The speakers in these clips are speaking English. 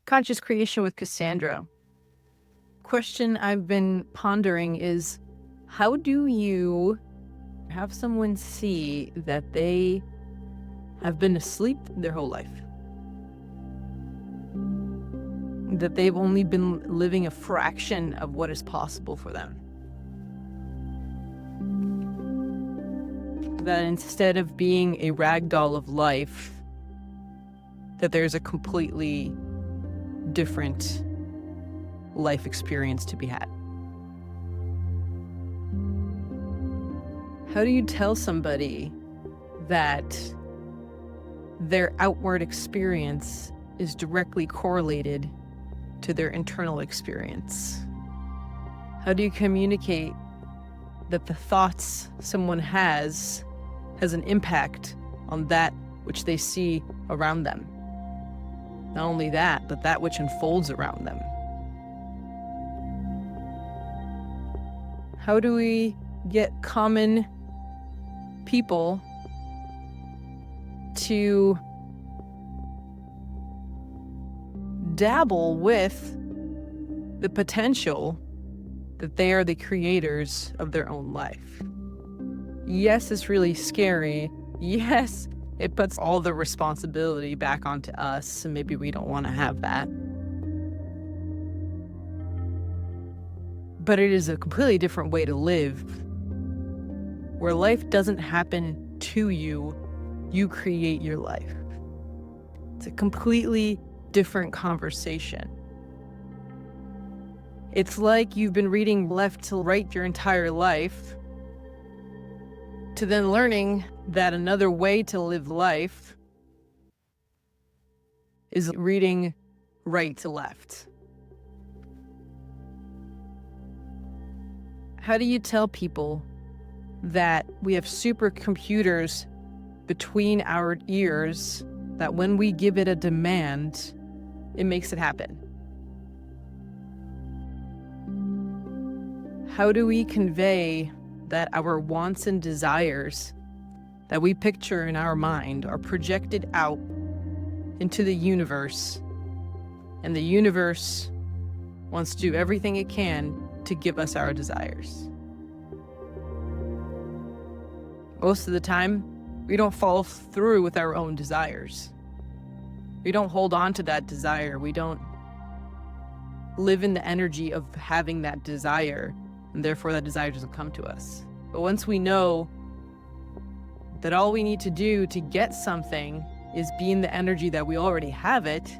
Conscious Creation with Cassandra. Question I've been pondering is, how do you have someone see that they have been asleep their whole life? That they've only been living a fraction of what is possible for them? That instead of being a ragdoll of life, that there's a completely different life experience to be had. How do you tell somebody that their outward experience is directly correlated to their internal experience? How do you communicate that the thoughts someone has an impact on that which they see around them? Not only that, but that which unfolds around them. How do we get common people to dabble with the potential that they are the creators of their own life? Yes, it's really scary. Yes, it puts all the responsibility back onto us, and maybe we don't want to have that. But it is a completely different way to live, where life doesn't happen to you, you create your life. It's a completely different conversation. It's like you've been reading left to right your entire life, to then learning that another way to live life is reading right to left. How do you tell people that we have supercomputers between our ears, that when we give it a demand, it makes it happen? How do we convey that our wants and desires that we picture in our mind are projected out into the universe, and the universe wants to do everything it can to give us our desires? Most of the time, we don't follow through with our own desires. We don't hold on to that desire. We don't live in the energy of having that desire, and therefore that desire doesn't come to us. But once we know that all we need to do to get something is be in the energy that we already have it,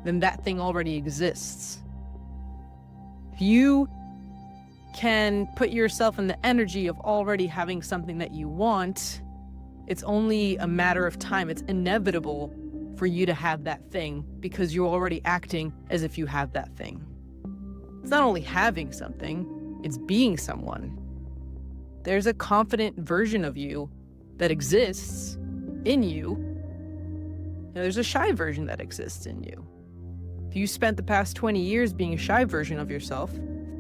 then that thing already exists. If you can put yourself in the energy of already having something that you want, it's only a matter of time. It's inevitable for you to have that thing because you're already acting as if you have that thing. It's not only having something, it's being someone. There's a confident version of you that exists in you, and there's a shy version that exists in you. If you spent the past 20 years being a shy version of yourself,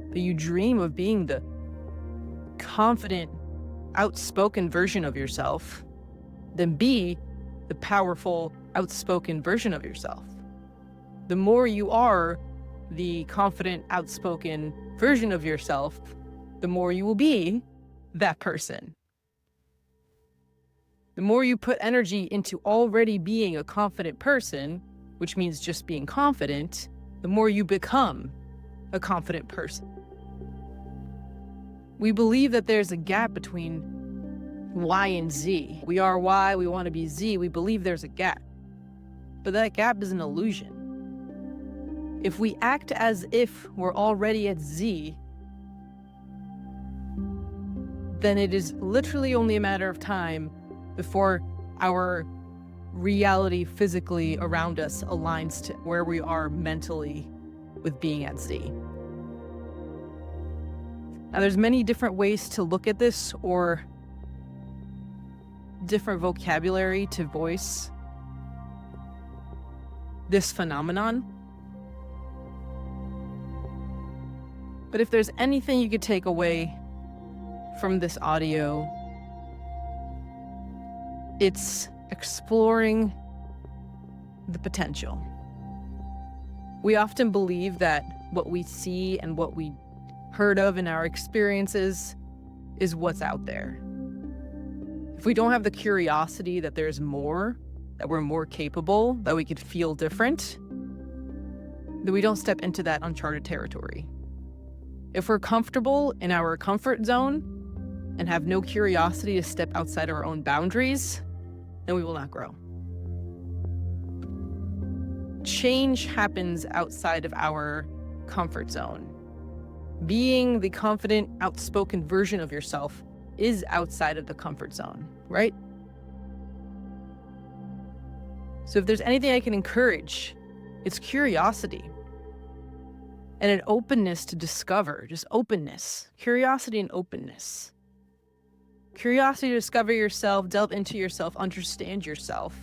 but you dream of being the confident, outspoken version of yourself, then be the powerful, outspoken version of yourself. The more you are the confident, outspoken version of yourself, the more you will be that person. The more you put energy into already being a confident person, which means just being confident, the more you become a confident person. We believe that there's a gap between Y and Z. We are Y, we want to be Z. We believe there's a gap. But that gap is an illusion. If we act as if we're already at Z, then it is literally only a matter of time before our reality physically around us aligns to where we are mentally with being at Z. Now, there's many different ways to look at this, or different vocabulary to voice this phenomenon. But if there's anything you could take away from this audio, it's exploring the potential. We often believe that what we see and what we heard of in our experiences is what's out there. If we don't have the curiosity that there's more, that we're more capable, that we could feel different, then we don't step into that uncharted territory. If we're comfortable in our comfort zone and have no curiosity to step outside our own boundaries, then we will not grow. Change happens outside of our comfort zone. Being the confident, outspoken version of yourself is outside of the comfort zone, right? So if there's anything I can encourage, it's curiosity and an openness to discover, just openness, curiosity and openness. Curiosity to discover yourself, delve into yourself, understand yourself.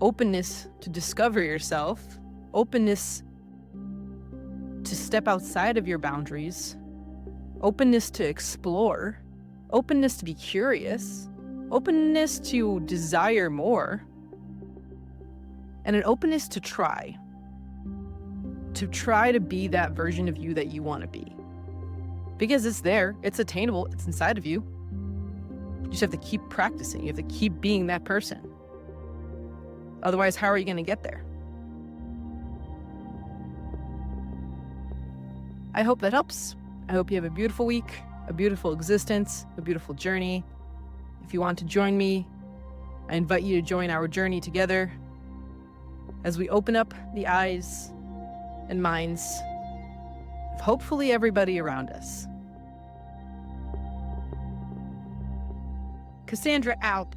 Openness to discover yourself, openness to step outside of your boundaries, openness to explore, openness to be curious, openness to desire more, and an openness to try to be that version of you that you want to be. Because it's there, it's attainable, it's inside of you. You just have to keep practicing, you have to keep being that person. Otherwise, how are you going to get there? I hope that helps. I hope you have a beautiful week, a beautiful existence, a beautiful journey. If you want to join me, I invite you to join our journey together as we open up the eyes and minds of hopefully everybody around us. Cassandra out.